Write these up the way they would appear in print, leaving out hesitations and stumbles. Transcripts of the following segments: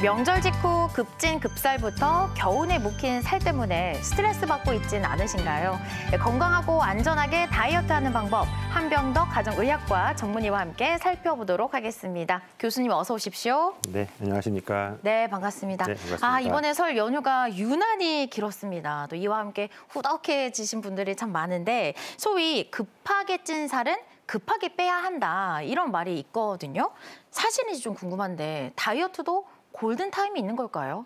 명절 직후 급진 급살부터 겨우내 묵힌 살 때문에 스트레스 받고 있진 않으신가요? 건강하고 안전하게 다이어트하는 방법 한병덕 가정의학과 전문의와 함께 살펴보도록 하겠습니다. 교수님 어서 오십시오. 네, 안녕하십니까? 네, 반갑습니다. 네, 반갑습니다. 이번에 설 연휴가 유난히 길었습니다. 또 이와 함께 후덕해지신 분들이 참 많은데 소위 급하게 찐 살은 급하게 빼야 한다 이런 말이 있거든요. 사실인지 좀 궁금한데 다이어트도 골든타임이 있는 걸까요?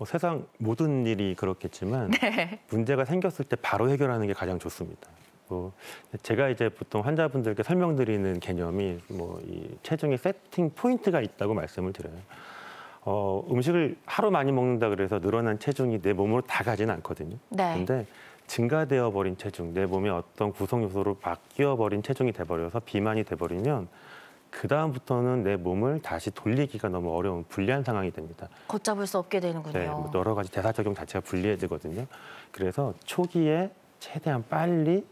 세상 모든 일이 그렇겠지만 네. 문제가 생겼을 때 바로 해결하는 게 가장 좋습니다. 제가 이제 보통 환자분들께 설명드리는 개념이 이 체중의 세팅 포인트가 있다고 말씀을 드려요. 음식을 하루 많이 먹는다 그래서 늘어난 체중이 내 몸으로 다 가진 않거든요. 네. 그런데 증가되어 버린 체중, 내 몸의 어떤 구성 요소로 바뀌어 버린 체중이 돼버려서 비만이 돼버리면 그 다음부터는 내 몸을 다시 돌리기가 너무 어려운 불리한 상황이 됩니다. 걷잡을 수 없게 되는군요. 네, 여러 가지 대사작용 자체가 불리해지거든요. 그래서 초기에 최대한 빨리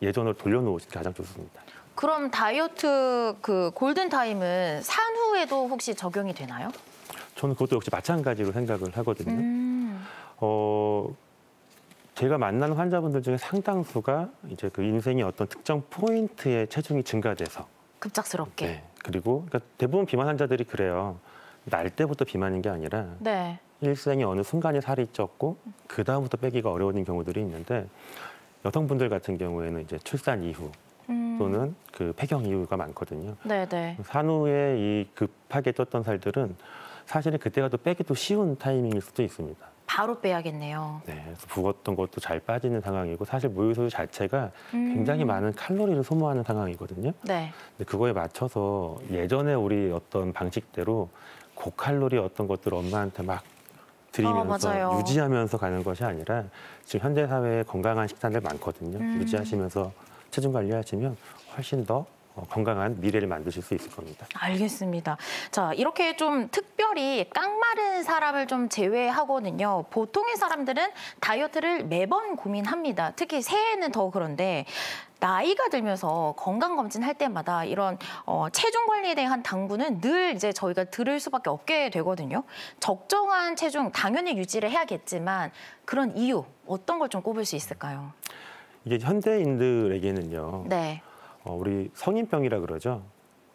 예전으로 돌려놓으시는 게 가장 좋습니다. 그럼 다이어트 그 골든타임은 산후에도 혹시 적용이 되나요? 저는 그것도 역시 마찬가지로 생각을 하거든요. 제가 만나는 환자분들 중에 상당수가 이제 그 인생의 어떤 특정 포인트에 체중이 증가돼서 급작스럽게. 네. 그리고 그러니까 대부분 비만 환자들이 그래요. 날 때부터 비만인 게 아니라 네. 일생의 어느 순간에 살이 쪘고 그 다음부터 빼기가 어려워진 경우들이 있는데 여성분들 같은 경우에는 이제 출산 이후 또는 그 폐경 이후가 많거든요. 네네. 산후에 이 급하게 쪘던 살들은 사실은 그때가 또 빼기도 쉬운 타이밍일 수도 있습니다. 바로 빼야겠네요. 네, 그래서 부었던 것도 잘 빠지는 상황이고 사실 무효소유 자체가 굉장히 많은 칼로리를 소모하는 상황이거든요. 네. 근데 그거에 맞춰서 예전에 우리 어떤 방식대로 고칼로리 어떤 것들을 엄마한테 막 드리면서 유지하면서 가는 것이 아니라 지금 현대 사회에 건강한 식단들 많거든요. 유지하시면서 체중 관리하시면 훨씬 더 건강한 미래를 만드실 수 있을 겁니다. 알겠습니다. 자, 이렇게 좀 특별히 깡마른 사람을 좀 제외하고는요. 보통의 사람들은 다이어트를 매번 고민합니다. 특히 새해에는 더 그런데 나이가 들면서 건강검진 할 때마다 이런 체중 관리에 대한 당부는 늘 이제 저희가 들을 수밖에 없게 되거든요. 적정한 체중 당연히 유지를 해야겠지만 그런 이유 어떤 걸 좀 꼽을 수 있을까요? 이게 현대인들에게는요. 네. 우리 성인병이라 그러죠.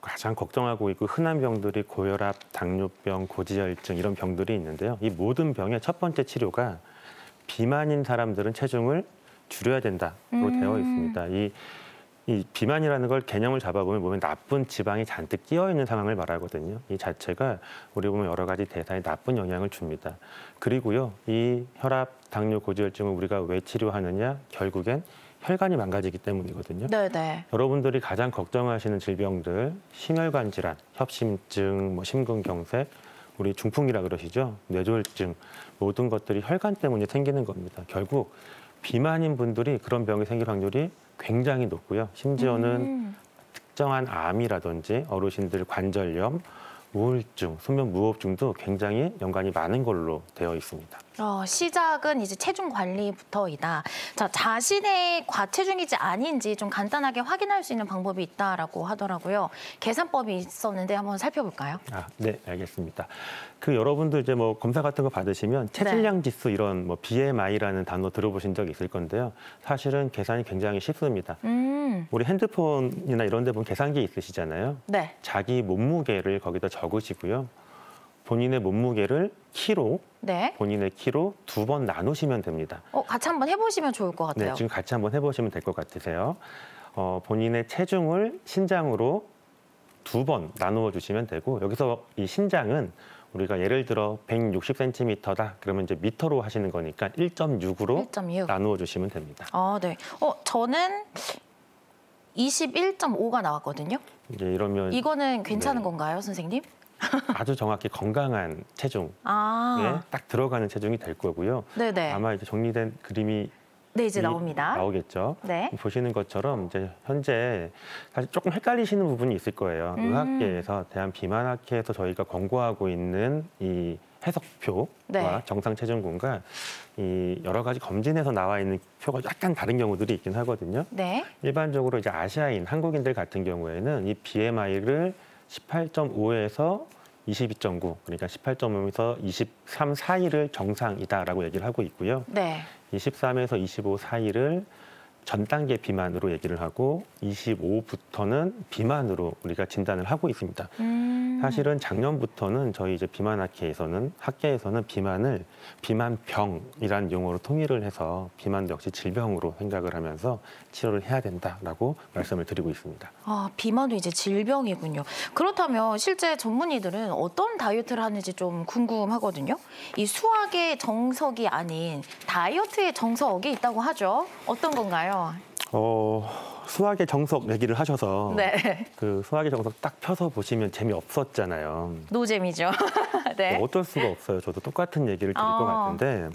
가장 걱정하고 있고 흔한 병들이 고혈압, 당뇨병, 고지혈증 이런 병들이 있는데요. 이 모든 병의 첫 번째 치료가 비만인 사람들은 체중을 줄여야 된다로 되어 있습니다. 이 비만이라는 걸 개념을 잡아보면 몸에 나쁜 지방이 잔뜩 끼어 있는 상황을 말하거든요. 이 자체가 우리 몸에 여러 가지 대사에 나쁜 영향을 줍니다. 그리고요, 이 혈압, 당뇨, 고지혈증을 우리가 왜 치료하느냐? 결국엔 혈관이 망가지기 때문이거든요. 네네. 여러분들이 가장 걱정하시는 질병들, 심혈관 질환, 협심증, 심근경색, 우리 중풍이라 그러시죠. 뇌졸중, 모든 것들이 혈관 때문에 생기는 겁니다. 결국 비만인 분들이 그런 병이 생길 확률이 굉장히 높고요. 심지어는 특정한 암이라든지 어르신들 관절염, 우울증, 수면 무호흡증도 굉장히 연관이 많은 걸로 되어 있습니다. 시작은 이제 체중 관리부터이다. 자, 자신의 과체중인지 아닌지 좀 간단하게 확인할 수 있는 방법이 있다라고 하더라고요. 계산법이 있었는데 한번 살펴볼까요? 네, 알겠습니다. 여러분들 이제 검사 같은 거 받으시면 체질량 지수 이런 BMI라는 단어 들어보신 적 있을 건데요. 사실은 계산이 굉장히 쉽습니다. 우리 핸드폰이나 이런 데 보면 계산기 있으시잖아요. 네. 자기 몸무게를 거기다 적으시고요. 본인의 몸무게를 키로, 네. 본인의 키로 2번 나누시면 됩니다. 같이 한번 해보시면 좋을 것 같아요. 네, 지금 같이 한번 해보시면 될 것 같으세요. 본인의 체중을 신장으로 2번 나누어 주시면 되고 여기서 이 신장은 우리가 예를 들어 160cm다. 그러면 이제 미터로 하시는 거니까 1.6으로 1.6. 나누어 주시면 됩니다. 네. 저는 21.5가 나왔거든요. 이제 이러면 이거는 괜찮은 네. 건가요, 선생님? 아주 정확히 건강한 체중에 딱 들어가는 체중이 될 거고요. 네네. 아마 이제 정리된 그림이 네, 이제 나옵니다. 나오겠죠. 네. 보시는 것처럼 이제 현재 사실 조금 헷갈리시는 부분이 있을 거예요. 의학계에서 대한비만학회에서 저희가 권고하고 있는 이 해석표와 네. 정상 체중군과 이 여러 가지 검진에서 나와 있는 표가 약간 다른 경우들이 있긴 하거든요. 네. 일반적으로 이제 아시아인, 한국인들 같은 경우에는 이 BMI를 18.5에서 22.9, 그러니까 18.5에서 23 사이를 정상이다라고 얘기를 하고 있고요. 네. 23에서 25 사이를 전 단계 비만으로 얘기를 하고 25부터는 비만으로 우리가 진단을 하고 있습니다. 사실은 작년부터는 저희 이제 비만학회에서는 학계에서는 비만을 비만병이라는 용어로 통일을 해서 비만도 역시 질병으로 생각을 하면서 치료를 해야 된다라고 말씀을 드리고 있습니다. 아, 비만도 이제 질병이군요. 그렇다면 실제 전문의들은 어떤 다이어트를 하는지 좀 궁금하거든요. 이 수학의 정석이 아닌 다이어트의 정석이 있다고 하죠. 어떤 건가요? 수학의 정석 얘기를 하셔서 네. 그 수학의 정석 딱 펴서 보시면 재미없었잖아요. 노잼이죠. 네. 어쩔 수가 없어요. 저도 똑같은 얘기를 드릴 것 같은데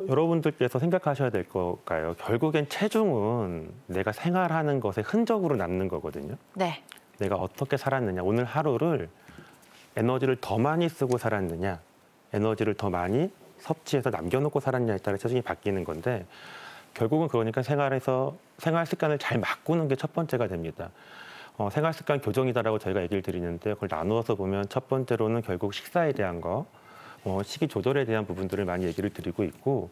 여러분들께서 생각하셔야 될 거가요. 결국엔 체중은 내가 생활하는 것의 흔적으로 남는 거거든요. 네. 내가 어떻게 살았느냐, 오늘 하루를 에너지를 더 많이 쓰고 살았느냐, 에너지를 더 많이 섭취해서 남겨놓고 살았냐에 따라 체중이 바뀌는 건데 결국은 그러니까 생활 습관을 잘 바꾸는 게 첫 번째가 됩니다. 생활 습관 교정이다라고 저희가 얘기를 드리는데 그걸 나누어서 보면 첫 번째로는 결국 식사에 대한 거, 식이 조절에 대한 부분들을 많이 얘기를 드리고 있고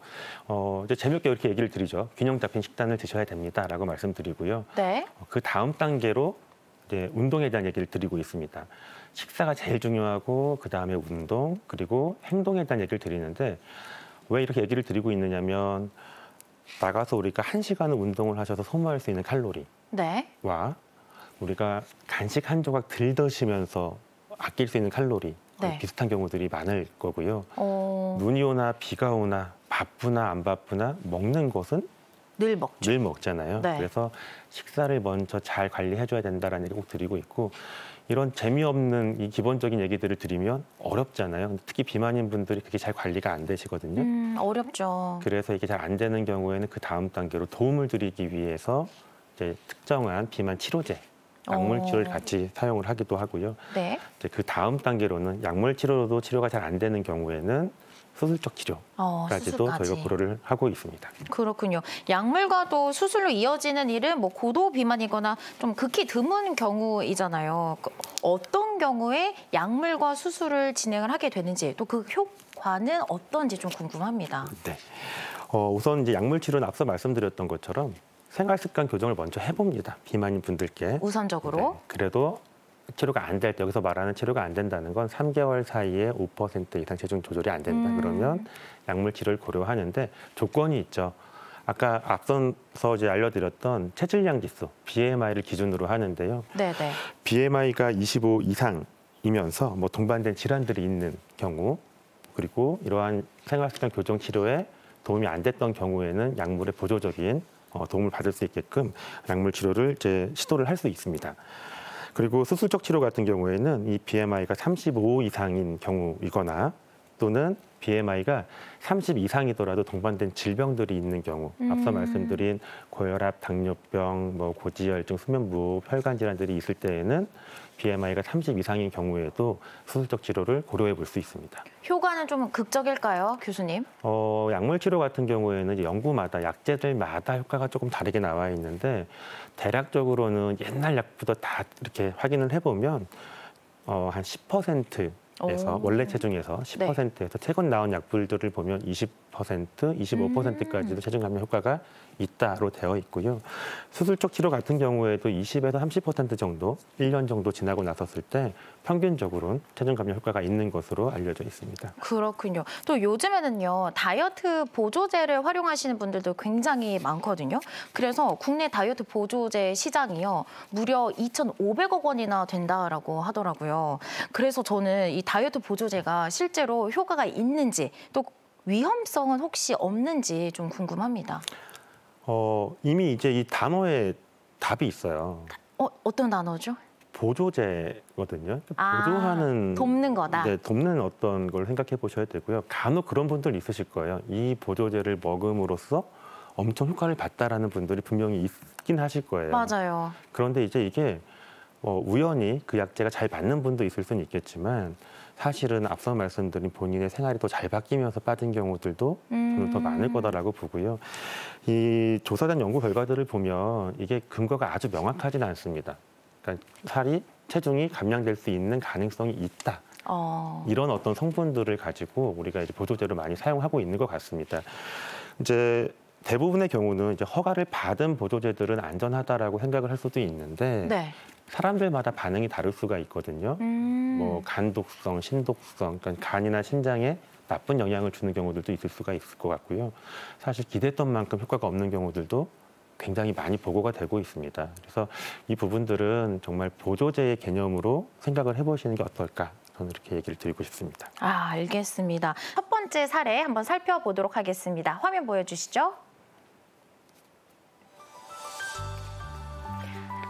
이제 재미없게 이렇게 얘기를 드리죠. 균형 잡힌 식단을 드셔야 됩니다라고 말씀드리고요. 네. 그 다음 단계로 이제 운동에 대한 얘기를 드리고 있습니다. 식사가 제일 중요하고 그 다음에 운동 그리고 행동에 대한 얘기를 드리는데 왜 이렇게 얘기를 드리고 있느냐면 나가서 우리가 1시간을 운동을 하셔서 소모할 수 있는 칼로리와 네. 우리가 간식 한 조각 덜 드시면서 아낄 수 있는 칼로리 네. 비슷한 경우들이 많을 거고요. 어, 눈이 오나 비가 오나 바쁘나 안 바쁘나 먹는 것은 늘 먹죠. 늘 먹잖아요. 네. 그래서 식사를 먼저 잘 관리해줘야 된다라는 얘기 꼭 드리고 있고 이런 재미없는 이 기본적인 얘기들을 드리면 어렵잖아요. 근데 특히 비만인 분들이 그게 잘 관리가 안 되시거든요. 어렵죠. 그래서 이게 잘 안 되는 경우에는 그 다음 단계로 도움을 드리기 위해서 이제 특정한 비만 치료제, 약물 치료를 같이 사용을 하기도 하고요. 네. 이제 그 다음 단계로는 약물 치료로도 치료가 잘 안 되는 경우에는 수술적 치료까지도 수술까지. 저희가 고려를 하고 있습니다. 그렇군요. 약물과도 수술로 이어지는 일은 뭐 고도 비만이거나 좀 극히 드문 경우이잖아요. 어떤 경우에 약물과 수술을 진행을 하게 되는지 또 그 효과는 어떤지 좀 궁금합니다. 네. 우선 이제 약물 치료는 앞서 말씀드렸던 것처럼 생활 습관 교정을 먼저 해봅니다. 비만인 분들께. 우선적으로. 네. 그래도 치료가 안 될 때, 여기서 말하는 치료가 안 된다는 건 3개월 사이에 5% 이상 체중 조절이 안 된다. 그러면 약물 치료를 고려하는데 조건이 있죠. 아까 앞서서 이제 알려드렸던 체질량 지수, BMI를 기준으로 하는데요. 네네. BMI가 25 이상이면서 뭐 동반된 질환들이 있는 경우, 그리고 이러한 생활습관 교정 치료에 도움이 안 됐던 경우에는 약물의 보조적인 도움을 받을 수 있게끔 약물 치료를 이제 시도를 할 수 있습니다. 그리고 수술적 치료 같은 경우에는 이 BMI가 35 이상인 경우이거나 또는 BMI가 30 이상이더라도 동반된 질병들이 있는 경우, 앞서 말씀드린 고혈압, 당뇨병, 뭐 고지혈증, 수면무, 혈관 질환들이 있을 때에는 BMI가 30 이상인 경우에도 수술적 치료를 고려해 볼 수 있습니다. 효과는 좀 극적일까요, 교수님? 약물 치료 같은 경우에는 이제 연구마다 약제들마다 효과가 조금 다르게 나와 있는데 대략적으로는 옛날 약보다 다 이렇게 확인을 해보면 한 10%에서 원래 체중에서 10%에서 최근 나온 약물들을 보면 20%, 25%까지도 체중 감량 효과가 있다로 되어 있고요. 수술적 치료 같은 경우에도 20에서 30% 정도, 1년 정도 지나고 나섰을 때 평균적으로는 체중 감량 효과가 있는 것으로 알려져 있습니다. 그렇군요. 또 요즘에는요, 다이어트 보조제를 활용하시는 분들도 굉장히 많거든요. 그래서 국내 다이어트 보조제 시장이요, 무려 2,500억 원이나 된다라고 하더라고요. 그래서 저는 이 다이어트 보조제가 실제로 효과가 있는지 또 위험성은 혹시 없는지 좀 궁금합니다. 이미 이제 이 단어에 답이 있어요. 어떤 단어죠? 보조제거든요. 보조하는 돕는 거다. 네, 돕는 어떤 걸 생각해 보셔야 되고요. 간혹 그런 분들 있으실 거예요. 이 보조제를 먹음으로써 엄청 효과를 봤다라는 분들이 분명히 있긴 하실 거예요. 맞아요. 그런데 이제 이게 우연히 그 약제가 잘 맞는 분도 있을 수는 있겠지만 사실은 앞서 말씀드린 본인의 생활이 더 잘 바뀌면서 빠진 경우들도 더 많을 거다라고 보고요. 이 조사된 연구 결과들을 보면 이게 근거가 아주 명확하지는 않습니다. 그러니까 살이 체중이 감량될 수 있는 가능성이 있다. 이런 어떤 성분들을 가지고 우리가 이제 보조제로 많이 사용하고 있는 것 같습니다. 이제 대부분의 경우는 이제 허가를 받은 보조제들은 안전하다라고 생각을 할 수도 있는데 네. 사람들마다 반응이 다를 수가 있거든요. 뭐 간독성, 신독성, 그러니까 간이나 신장에 나쁜 영향을 주는 경우들도 있을 수가 있을 것 같고요. 사실 기대했던 만큼 효과가 없는 경우들도 굉장히 많이 보고가 되고 있습니다. 그래서 이 부분들은 정말 보조제의 개념으로 생각을 해보시는 게 어떨까? 저는 이렇게 얘기를 드리고 싶습니다. 알겠습니다. 첫 번째 사례 한번 살펴보도록 하겠습니다. 화면 보여주시죠.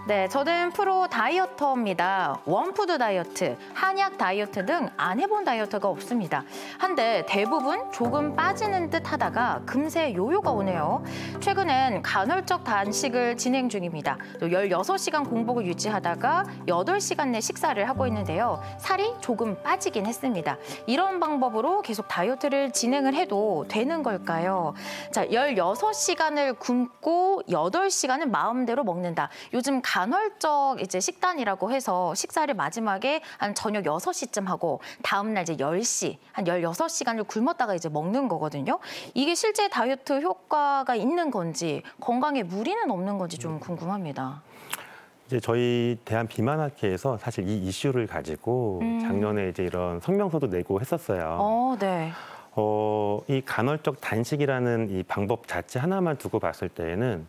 네, 저는 프로 다이어터입니다. 원푸드 다이어트, 한약 다이어트 등 안 해본 다이어트가 없습니다. 한데 대부분 조금 빠지는 듯 하다가 금세 요요가 오네요. 최근엔 간헐적 단식을 진행 중입니다. 또 16시간 공복을 유지하다가 8시간 내 식사를 하고 있는데요. 살이 조금 빠지긴 했습니다. 이런 방법으로 계속 다이어트를 진행을 해도 되는 걸까요? 자, 16시간을 굶고 8시간은 마음대로 먹는다. 요즘 간헐적 이제 식단이라고 해서 식사를 마지막에 한 저녁 6시쯤 하고 다음날 이제 10시, 한 16시간을 굶었다가 이제 먹는 거거든요. 이게 실제 다이어트 효과가 있는 건지 건강에 무리는 없는 건지 좀 궁금합니다. 이제 저희 대한비만학회에서 사실 이 이슈를 가지고 작년에 이제 이런 성명서도 내고 했었어요. 네. 이 간헐적 단식이라는 이 방법 자체 하나만 두고 봤을 때에는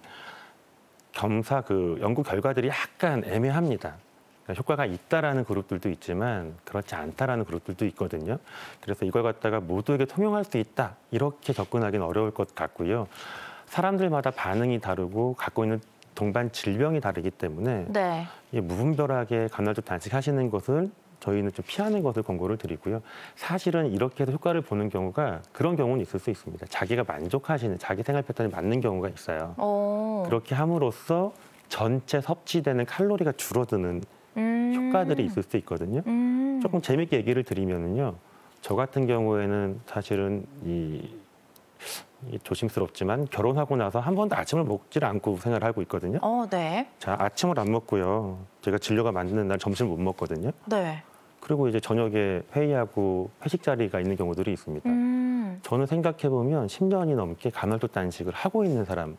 겸사 그 연구 결과들이 약간 애매합니다. 그러니까 효과가 있다라는 그룹들도 있지만 그렇지 않다라는 그룹들도 있거든요. 그래서 이걸 갖다가 모두에게 통용할 수 있다 이렇게 접근하기는 어려울 것 같고요. 사람들마다 반응이 다르고 갖고 있는 동반 질병이 다르기 때문에 네. 무분별하게 간헐적 단식하시는 것을 저희는 좀 피하는 것을 권고를 드리고요. 사실은 이렇게 해서 효과를 보는 경우가 그런 경우는 있을 수 있습니다. 자기가 만족하시는 자기 생활 패턴이 맞는 경우가 있어요. 그렇게 함으로써 전체 섭취되는 칼로리가 줄어드는 효과들이 있을 수 있거든요. 조금 재밌게 얘기를 드리면은요. 저 같은 경우에는 사실은 이 조심스럽지만 결혼하고 나서 한 번도 아침을 먹지를 않고 생활을 하고 있거든요. 네. 자, 아침을 안 먹고요. 제가 진료가 맞는 날 점심을 못 먹거든요. 네. 그리고 이제 저녁에 회의하고 회식 자리가 있는 경우들이 있습니다. 저는 생각해보면 10년이 넘게 간헐적 단식을 하고 있는 사람.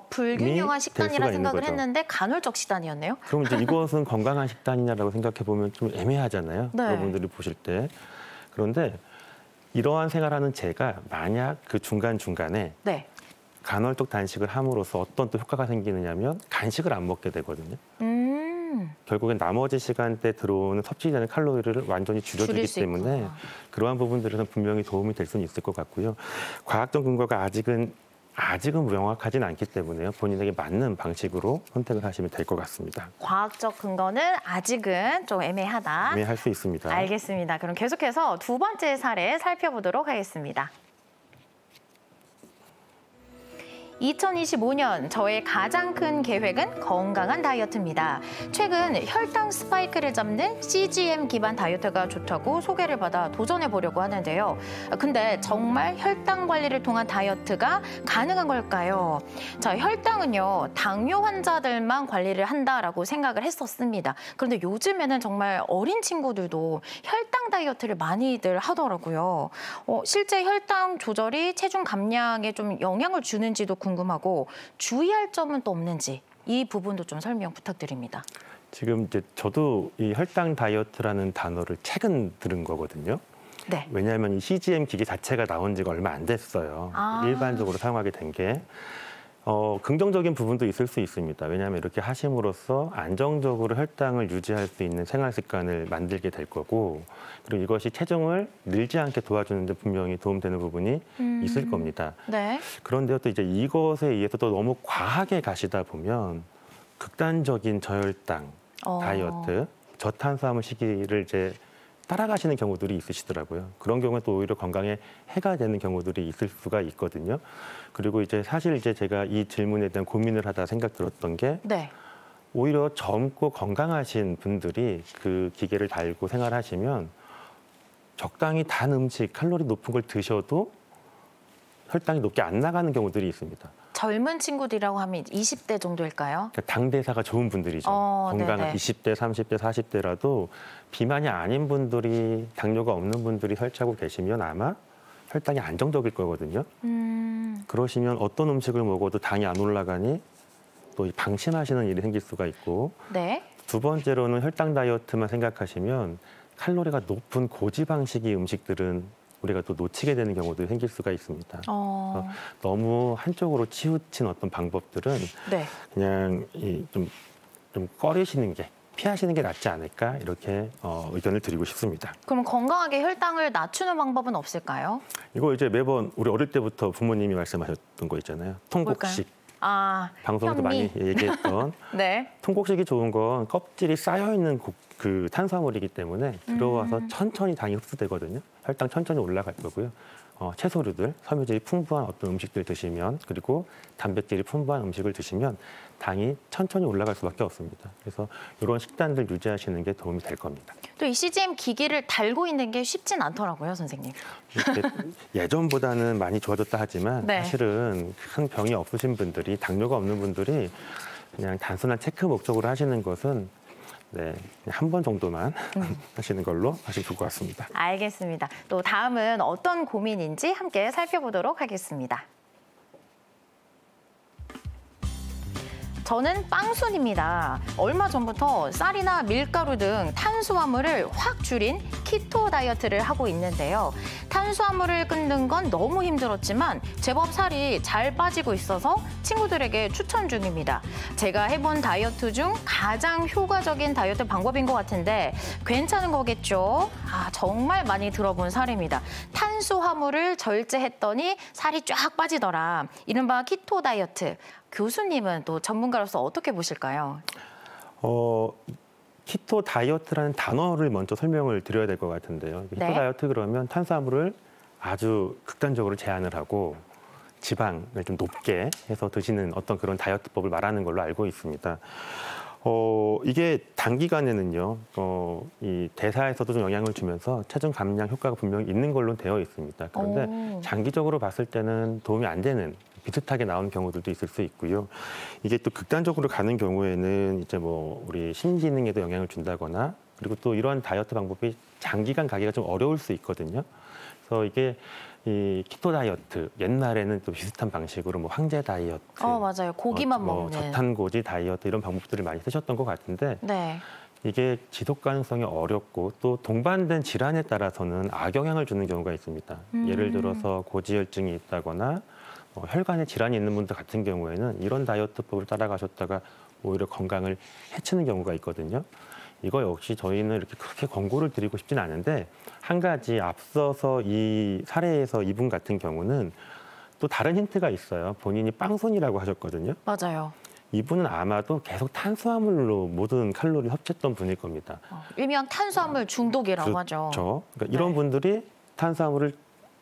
불균형한 식단이라 생각을 거죠. 했는데 간헐적 식단이었네요. 그럼 이제 이것은 건강한 식단이냐라고 생각해보면 좀 애매하잖아요. 네. 여러분들이 보실 때. 그런데 이러한 생활하는 제가 만약 그 중간중간에 네. 간헐적 단식을 함으로써 어떤 또 효과가 생기느냐면 간식을 안 먹게 되거든요. 결국엔 나머지 시간대 들어오는 섭취되는 칼로리를 완전히 줄여주기 때문에 있구나. 그러한 부분들에서 분명히 도움이 될 수는 있을 것 같고요. 과학적 근거가 아직은 명확하진 않기 때문에요. 본인에게 맞는 방식으로 선택을 하시면 될 것 같습니다. 과학적 근거는 아직은 좀 애매하다. 애매할 수 있습니다. 알겠습니다. 그럼 계속해서 두 번째 사례 살펴보도록 하겠습니다. 2025년 저의 가장 큰 계획은 건강한 다이어트입니다. 최근 혈당 스파이크를 잡는 CGM 기반 다이어트가 좋다고 소개를 받아 도전해 보려고 하는데요. 근데 정말 혈당 관리를 통한 다이어트가 가능한 걸까요? 자, 혈당은요, 당뇨 환자들만 관리를 한다라고 생각을 했었습니다. 그런데 요즘에는 정말 어린 친구들도 혈당 다이어트를 많이들 하더라고요. 실제 혈당 조절이 체중 감량에 좀 영향을 주는지도 궁금하고 주의할 점은 또 없는지 이 부분도 좀 설명 부탁드립니다. 지금 이제 저도 이 혈당 다이어트라는 단어를 최근 들은 거거든요. 네. 왜냐하면 이 CGM 기계 자체가 나온 지가 얼마 안 됐어요. 일반적으로 사용하게 된 게. 긍정적인 부분도 있을 수 있습니다. 왜냐하면 이렇게 하심으로써 안정적으로 혈당을 유지할 수 있는 생활 습관을 만들게 될 거고, 그리고 이것이 체중을 늘지 않게 도와주는 데 분명히 도움되는 부분이 있을 겁니다. 네. 그런데 또 이제 이것에 의해서 또 너무 과하게 가시다 보면 극단적인 저혈당 다이어트, 저탄수화물 시기를 이제 따라가시는 경우들이 있으시더라고요. 그런 경우는 또 오히려 건강에 해가 되는 경우들이 있을 수가 있거든요. 그리고 이제 사실 이제 제가 이 질문에 대한 고민을 하다 생각 들었던 게 네. 오히려 젊고 건강하신 분들이 그 기계를 달고 생활하시면 적당히 단 음식, 칼로리 높은 걸 드셔도 혈당이 높게 안 나가는 경우들이 있습니다. 젊은 친구들이라고 하면 20대 정도일까요? 그러니까 당대사가 좋은 분들이죠. 건강한 네네. 20대, 30대, 40대라도 비만이 아닌 분들이, 당뇨가 없는 분들이 섭취하고 계시면 아마 혈당이 안정적일 거거든요. 그러시면 어떤 음식을 먹어도 당이 안 올라가니 또 방심하시는 일이 생길 수가 있고, 네. 두 번째로는 혈당 다이어트만 생각하시면 칼로리가 높은 고지방식의 음식들은 우리가 또 놓치게 되는 경우도 생길 수가 있습니다. 그래서 너무 한쪽으로 치우친 어떤 방법들은 네. 그냥 좀 꺼리시는 게, 피하시는 게 낫지 않을까, 이렇게 의견을 드리고 싶습니다. 그럼 건강하게 혈당을 낮추는 방법은 없을까요? 이거 이제 매번 우리 어릴 때부터 부모님이 말씀하셨던 거 있잖아요. 통곡식. 아, 방송에도 많이 얘기했던 네. 통곡식이 좋은 건 껍질이 쌓여있는 그 탄수화물이기 때문에 들어와서 천천히 당이 흡수되거든요. 혈당 천천히 올라갈 거고요. 채소류들, 섬유질이 풍부한 어떤 음식들 드시면, 그리고 단백질이 풍부한 음식을 드시면 당이 천천히 올라갈 수밖에 없습니다. 그래서 이런 식단들 유지하시는 게 도움이 될 겁니다. 또 이 CGM 기기를 달고 있는 게 쉽진 않더라고요, 선생님. 예전보다는 많이 좋아졌다 하지만 네. 사실은 큰 병이 없으신 분들이, 당뇨가 없는 분들이 그냥 단순한 체크 목적으로 하시는 것은 한 번 정도만 하시는 걸로 하시면 좋을 것 같습니다. 알겠습니다. 또 다음은 어떤 고민인지 함께 살펴보도록 하겠습니다. 저는 빵순입니다. 얼마 전부터 쌀이나 밀가루 등 탄수화물을 확 줄인 키토 다이어트를 하고 있는데요. 탄수화물을 끊는 건 너무 힘들었지만 제법 살이 잘 빠지고 있어서 친구들에게 추천 중입니다. 제가 해본 다이어트 중 가장 효과적인 다이어트 방법인 것 같은데 괜찮은 거겠죠? 정말 많이 들어본 사례입니다. 탄수화물을 절제했더니 살이 쫙 빠지더라. 이른바 키토 다이어트. 교수님은 또 전문가로서 어떻게 보실까요? 키토 다이어트라는 단어를 먼저 설명을 드려야 될 것 같은데요. 키토 네. 다이어트 그러면 탄수화물을 아주 극단적으로 제한을 하고 지방을 좀 높게 해서 드시는 어떤 그런 다이어트법을 말하는 걸로 알고 있습니다. 이게 단기간에는요, 이 대사에서도 좀 영향을 주면서 체중 감량 효과가 분명히 있는 걸로 되어 있습니다. 그런데 장기적으로 봤을 때는 도움이 안 되는, 비슷하게 나오는 경우들도 있을 수 있고요. 이게 또 극단적으로 가는 경우에는 이제 뭐 우리 심기능에도 영향을 준다거나, 그리고 또 이러한 다이어트 방법이 장기간 가기가 좀 어려울 수 있거든요. 그래서 이게 이 키토 다이어트, 옛날에는 또 비슷한 방식으로 뭐 황제 다이어트, 맞아요. 고기만 먹는. 저탄고지 다이어트 이런 방법들을 많이 쓰셨던 것 같은데, 네. 이게 지속 가능성이 어렵고 또 동반된 질환에 따라서는 악영향을 주는 경우가 있습니다. 예를 들어서 고지혈증이 있다거나 혈관에 질환이 있는 분들 같은 경우에는 이런 다이어트법을 따라가셨다가 오히려 건강을 해치는 경우가 있거든요. 이거 역시 저희는 이렇게 그렇게 권고를 드리고 싶진 않은데, 한 가지 앞서서 이 사례에서 이분 같은 경우는 또 다른 힌트가 있어요. 본인이 빵순이라고 하셨거든요. 맞아요. 이분은 아마도 계속 탄수화물로 모든 칼로리를 섭취했던 분일 겁니다. 일명 탄수화물 중독이라고 하죠. 그렇죠. 그러니까 이런 분들이 탄수화물을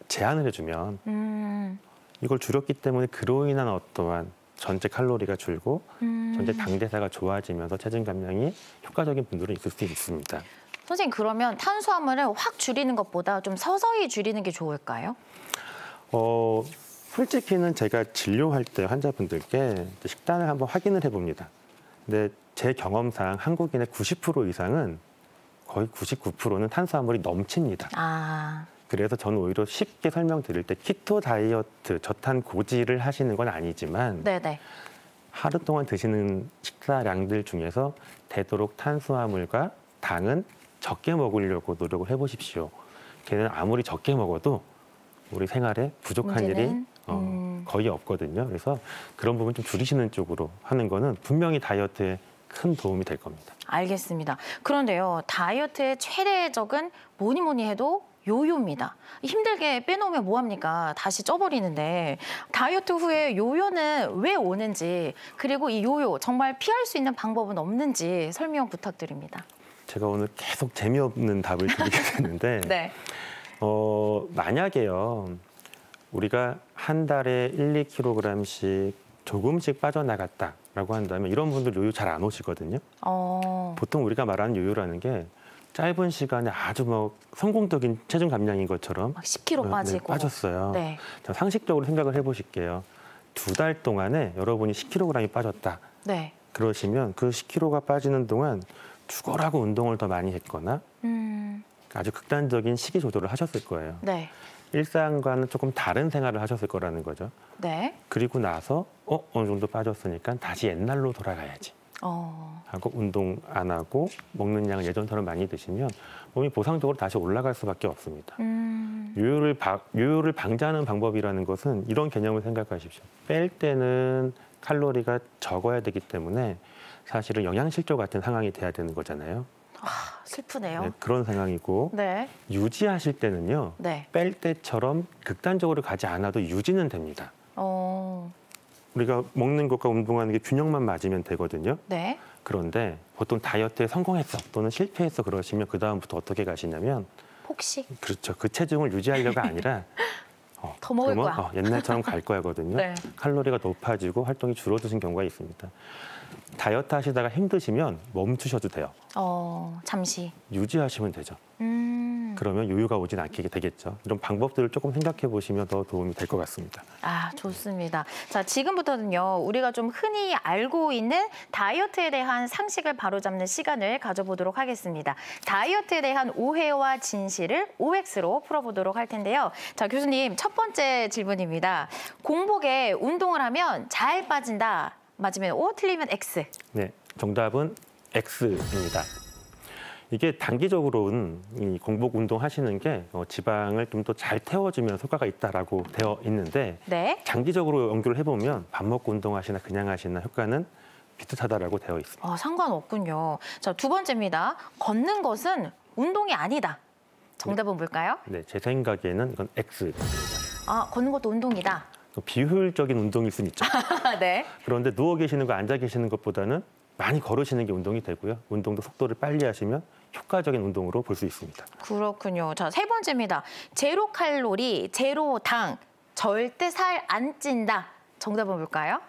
제한을 해주면 이걸 줄였기 때문에 그로 인한 어떠한 전체 칼로리가 줄고 전체 당대사가 좋아지면서 체중 감량이 효과적인 분들은 있을 수 있습니다. 선생님, 그러면 탄수화물을 확 줄이는 것보다 좀 서서히 줄이는 게 좋을까요? 솔직히는 제가 진료할 때 환자분들께 식단을 한번 확인을 해봅니다. 근데 제 경험상 한국인의 90% 이상은, 거의 99%는 탄수화물이 넘칩니다. 그래서 저는 오히려 쉽게 설명드릴 때 키토 다이어트, 저탄 고지를 하시는 건 아니지만 네네. 하루 동안 드시는 식사량들 중에서 되도록 탄수화물과 당은 적게 먹으려고 노력을 해보십시오. 걔는 아무리 적게 먹어도 우리 생활에 부족한 일이 거의 없거든요. 그래서 그런 부분 좀 줄이시는 쪽으로 하는 거는 분명히 다이어트에 큰 도움이 될 겁니다. 알겠습니다. 그런데요, 다이어트의 최대적은 뭐니 해도 요요입니다. 힘들게 빼놓으면 뭐합니까? 다시 쪄버리는데 다이어트 후에 요요는 왜 오는지, 그리고 이 요요 정말 피할 수 있는 방법은 없는지 설명 부탁드립니다. 제가 오늘 계속 재미없는 답을 드리게 되는데 네. 만약에요, 우리가 한 달에 1~2kg씩 조금씩 빠져나갔다라고 한다면 이런 분들 요요 잘 안 오시거든요. 보통 우리가 말하는 요요라는 게 짧은 시간에 아주 뭐 성공적인 체중 감량인 것처럼 막 10kg 빠지고. 빠졌어요. 네. 자, 상식적으로 생각을 해보실게요. 2달 동안에 여러분이 10kg이 빠졌다. 네. 그러시면 그 10kg가 빠지는 동안 죽어라고 운동을 더 많이 했거나 아주 극단적인 식이 조절을 하셨을 거예요. 네. 일상과는 조금 다른 생활을 하셨을 거라는 거죠. 네. 그리고 나서 어느 정도 빠졌으니까 다시 옛날로 돌아가야지 하고 운동 안 하고 먹는 양을 예전처럼 많이 드시면 몸이 보상적으로 다시 올라갈 수밖에 없습니다. 요요를 방지하는 방법이라는 것은 이런 개념을 생각하십시오. 뺄 때는 칼로리가 적어야 되기 때문에 사실은 영양실조 같은 상황이 돼야 되는 거잖아요. 슬프네요. 네, 그런 상황이고 네. 유지하실 때는요. 네. 뺄 때처럼 극단적으로 가지 않아도 유지는 됩니다. 우리가 먹는 것과 운동하는 게 균형만 맞으면 되거든요. 네. 그런데 보통 다이어트에 성공했어 또는 실패했어 그러시면 그다음부터 어떻게 가시냐면 폭식. 그렇죠. 그 체중을 유지하려가 아니라 더 먹을 거야. 옛날처럼 갈 거야거든요. 네. 칼로리가 높아지고 활동이 줄어드신 경우가 있습니다. 다이어트 하시다가 힘드시면 멈추셔도 돼요. 잠시. 유지하시면 되죠. 그러면 요요가 오진 않게 되겠죠. 이런 방법들을 조금 생각해 보시면 더 도움이 될 것 같습니다. 좋습니다. 자, 지금부터는요, 우리가 좀 흔히 알고 있는 다이어트에 대한 상식을 바로잡는 시간을 가져보도록 하겠습니다. 다이어트에 대한 오해와 진실을 OX로 풀어보도록 할 텐데요. 자, 교수님, 첫 번째 질문입니다. 공복에 운동을 하면 잘 빠진다. 맞으면 O, 틀리면 X. 네, 정답은 X입니다. 이게 단기적으로는 이 공복 운동 하시는 게 지방을 좀 더 잘 태워주면 효과가 있다라고 되어 있는데 네. 장기적으로 연구를 해보면 밥 먹고 운동하시나 그냥 하시나 효과는 비슷하다라고 되어 있습니다. 상관없군요. 자, 두 번째입니다. 걷는 것은 운동이 아니다. 정답은 뭘까요? 네, 제 생각에는 이건 X입니다. 걷는 것도 운동이다. 비효율적인 운동일 수는 있죠. 네. 그런데 누워 계시는 거 앉아 계시는 것보다는 많이 걸으시는 게 운동이 되고요. 운동도 속도를 빨리 하시면 효과적인 운동으로 볼 수 있습니다. 그렇군요. 자, 세 번째입니다. 제로 칼로리, 제로 당, 절대 살 안 찐다. 정답은 뭘까요?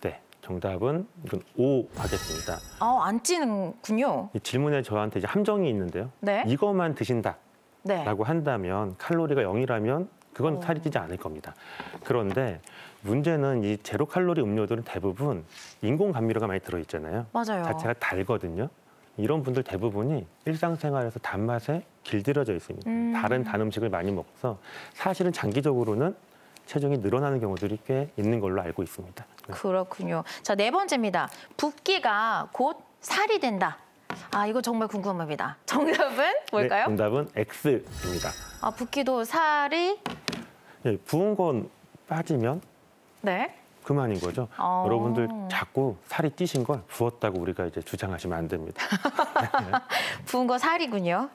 네, 정답은 이건 O 하겠습니다. 안 찌는군요. 이 질문에 저한테 이제 함정이 있는데요. 네. 이것만 드신다라고 네. 한다면 칼로리가 0이라면 그건 살이 찌지 않을 겁니다. 그런데 문제는 이 제로 칼로리 음료들은 대부분 인공 감미료가 많이 들어있잖아요. 맞아요. 자체가 달거든요. 이런 분들 대부분이 일상생활에서 단맛에 길들여져 있습니다. 다른 단 음식을 많이 먹어서 사실은 장기적으로는 체중이 늘어나는 경우들이 꽤 있는 걸로 알고 있습니다. 네. 그렇군요. 자, 네 번째입니다. 붓기가 곧 살이 된다. 이거 정말 궁금합니다. 정답은 뭘까요? 네, 정답은 X입니다. 붓기도 살이? 네, 부은 건 빠지면 네. 그만인 거죠. 여러분들 자꾸 살이 찌신 걸 부었다고 우리가 이제 주장하시면 안 됩니다. 부은 거 살이군요.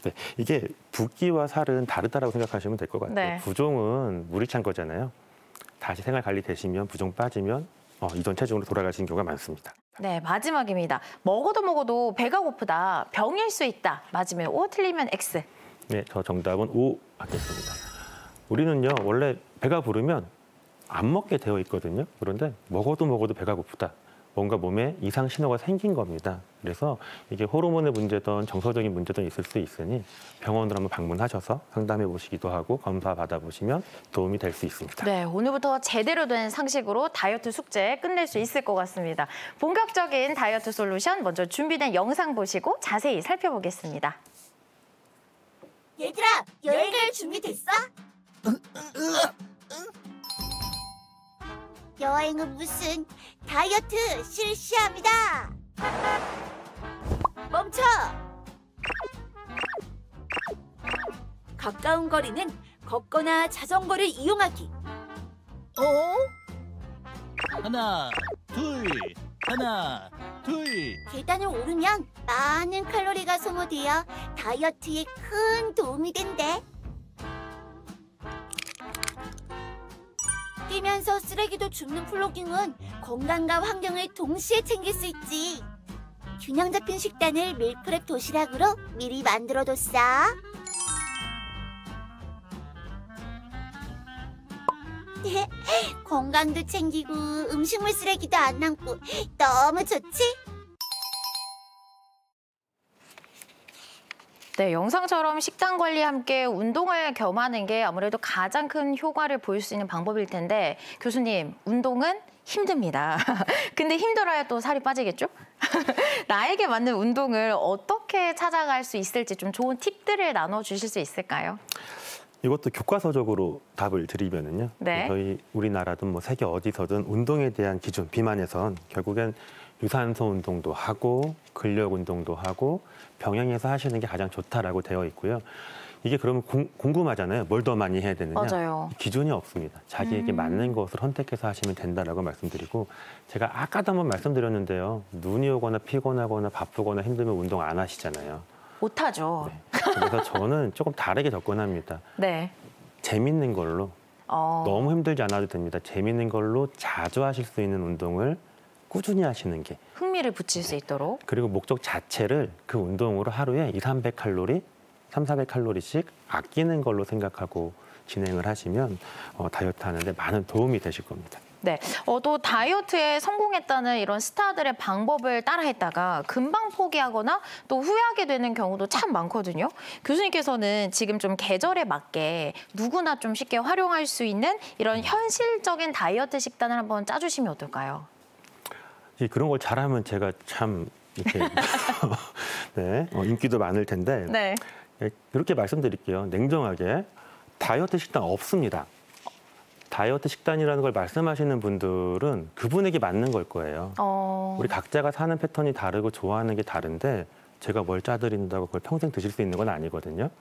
네, 이게 붓기와 살은 다르다라고 생각하시면 될 것 같아요. 네. 부종은 물이 찬 거잖아요. 다시 생활 관리 되시면 부종 빠지면 이전 체중으로 돌아가시는 경우가 많습니다. 네, 마지막입니다. 먹어도 배가 고프다. 병일 수 있다. 맞으면 O, 틀리면 X. 네, 저 정답은 O 하겠습니다. 우리는요, 원래 배가 부르면 안 먹게 되어 있거든요. 그런데 먹어도 배가 고프다. 뭔가 몸에 이상 신호가 생긴 겁니다. 그래서 이게 호르몬의 문제든 정서적인 문제든 있을 수 있으니 병원으로 한번 방문하셔서 상담해 보시기도 하고 검사 받아보시면 도움이 될 수 있습니다. 네, 오늘부터 제대로 된 상식으로 다이어트 숙제 끝낼 수 있을 것 같습니다. 본격적인 다이어트 솔루션 먼저 준비된 영상 보시고 자세히 살펴보겠습니다. 얘들아, 여행 갈 준비됐어? 여행은 무슨 다이어트 실시합니다. 멈춰! 가까운 거리는 걷거나 자전거를 이용하기. 하나, 둘, 하나, 둘. 계단을 오르면 많은 칼로리가 소모되어 다이어트에 큰 도움이 된대. 뛰면서 쓰레기도 줍는 플로깅은 건강과 환경을 동시에 챙길 수 있지. 균형 잡힌 식단을 밀프렙 도시락으로 미리 만들어뒀어. 건강도 챙기고 음식물 쓰레기도 안 남고 너무 좋지? 네, 영상처럼 식단 관리와 함께 운동을 겸하는 게 아무래도 가장 큰 효과를 보일 수 있는 방법일 텐데 교수님, 운동은 힘듭니다. 근데 힘들어야 또 살이 빠지겠죠? 나에게 맞는 운동을 어떻게 찾아갈 수 있을지 좀 좋은 팁들을 나눠주실 수 있을까요? 이것도 교과서적으로 답을 드리면은요. 네. 저희 우리나라든 뭐 세계 어디서든 운동에 대한 기준, 비만에선 결국엔 유산소 운동도 하고 근력 운동도 하고 병행해서 하시는 게 가장 좋다라고 되어 있고요. 이게 그러면 궁금하잖아요. 뭘 더 많이 해야 되느냐. 맞아요. 기준이 없습니다. 자기에게 맞는 것을 선택해서 하시면 된다라고 말씀드리고 제가 아까도 한번 말씀드렸는데요. 눈이 오거나 피곤하거나 바쁘거나 힘들면 운동 안 하시잖아요. 못하죠. 네. 그래서 저는 조금 다르게 접근합니다. 네. 재밌는 걸로 너무 힘들지 않아도 됩니다. 재밌는 걸로 자주 하실 수 있는 운동을 꾸준히 하시는 게 흥미를 붙일 수 있도록. 그리고 목적 자체를 그 운동으로 하루에 200~300칼로리, 300~400칼로리씩 아끼는 걸로 생각하고 진행을 하시면 다이어트 하는데 많은 도움이 되실 겁니다. 네, 또 다이어트에 성공했다는 이런 스타들의 방법을 따라했다가 금방 포기하거나 또 후회하게 되는 경우도 참 많거든요. 교수님께서는 지금 좀 계절에 맞게 누구나 좀 쉽게 활용할 수 있는 이런 현실적인 다이어트 식단을 한번 짜주시면 어떨까요? 그런 걸 잘하면 제가 참 이렇게 네, 인기도 많을 텐데 네. 그렇게 말씀드릴게요. 냉정하게 다이어트 식단 없습니다. 다이어트 식단이라는 걸 말씀하시는 분들은 그분에게 맞는 걸 거예요. 우리 각자가 사는 패턴이 다르고 좋아하는 게 다른데 제가 뭘 짜드린다고 그걸 평생 드실 수 있는 건 아니거든요.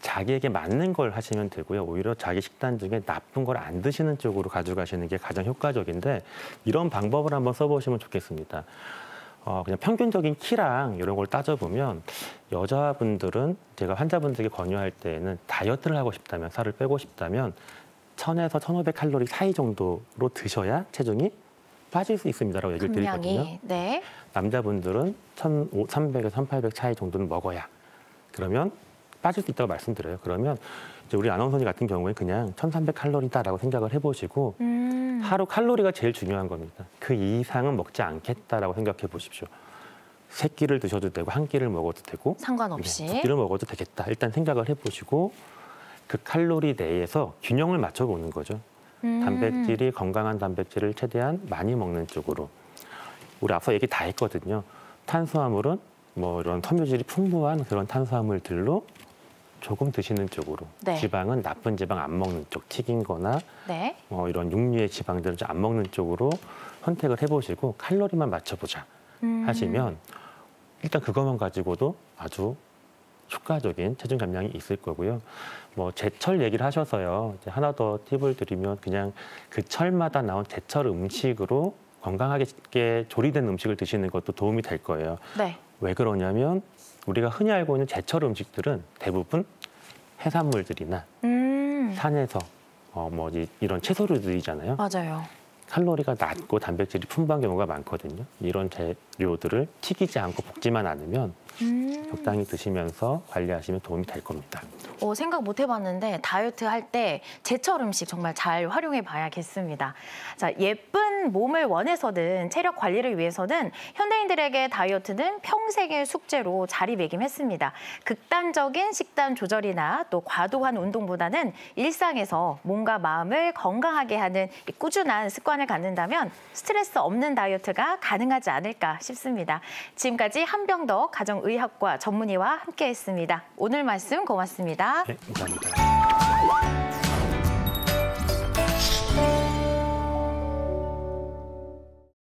자기에게 맞는 걸 하시면 되고요. 오히려 자기 식단 중에 나쁜 걸 안 드시는 쪽으로 가져가시는 게 가장 효과적인데 이런 방법을 한번 써보시면 좋겠습니다. 그냥 평균적인 키랑 이런 걸 따져보면 여자분들은 제가 환자분들에게 권유할 때에는 다이어트를 하고 싶다면 살을 빼고 싶다면 1000에서 1500칼로리 사이 정도로 드셔야 체중이 빠질 수 있습니다라고 얘기를 드리거든요. 네. 남자분들은 1300에서 1800 차이 정도는 먹어야 그러면 빠질 수 있다고 말씀드려요. 그러면 이제 우리 아나운서님 같은 경우에 그냥 1300칼로리다라고 생각을 해보시고 하루 칼로리가 제일 중요한 겁니다. 그 이상은 먹지 않겠다라고 생각해 보십시오. 3끼를 드셔도 되고 1끼를 먹어도 되고 상관없이 2끼를 먹어도 되겠다. 일단 생각을 해보시고 그 칼로리 내에서 균형을 맞춰보는 거죠. 단백질이 건강한 단백질을 최대한 많이 먹는 쪽으로. 우리 앞서 얘기 다 했거든요. 탄수화물은 뭐 이런 섬유질이 풍부한 그런 탄수화물들로 조금 드시는 쪽으로. 네. 지방은 나쁜 지방 안 먹는 쪽, 튀긴 거나 네. 이런 육류의 지방들을 좀 안 먹는 쪽으로 선택을 해보시고 칼로리만 맞춰보자 하시면 일단 그것만 가지고도 아주 효과적인 체중 감량이 있을 거고요. 뭐 제철 얘기를 하셔서요. 이제 하나 더 팁을 드리면 그냥 그 철마다 나온 제철 음식으로 건강하게 조리된 음식을 드시는 것도 도움이 될 거예요. 네. 왜 그러냐면 우리가 흔히 알고 있는 제철 음식들은 대부분 해산물들이나 산에서 이런 채소류들이잖아요. 맞아요. 칼로리가 낮고 단백질이 풍부한 경우가 많거든요. 이런 재료들을 튀기지 않고 볶지만 않으면 적당히 드시면서 관리하시면 도움이 될 겁니다. 생각 못 해봤는데 다이어트 할 때 제철 음식 정말 잘 활용해 봐야겠습니다. 자, 예쁜 몸을 원해서든 체력 관리를 위해서든 현대인들에게 다이어트는 평생의 숙제로 자리매김했습니다. 극단적인 식단 조절이나 또 과도한 운동보다는 일상에서 몸과 마음을 건강하게 하는 꾸준한 습관을 갖는다면 스트레스 없는 다이어트가 가능하지 않을까 싶습니다. 지금까지 한병더 가정의학과 전문의와 함께했습니다. 오늘 말씀 고맙습니다. 네, 감사합니다.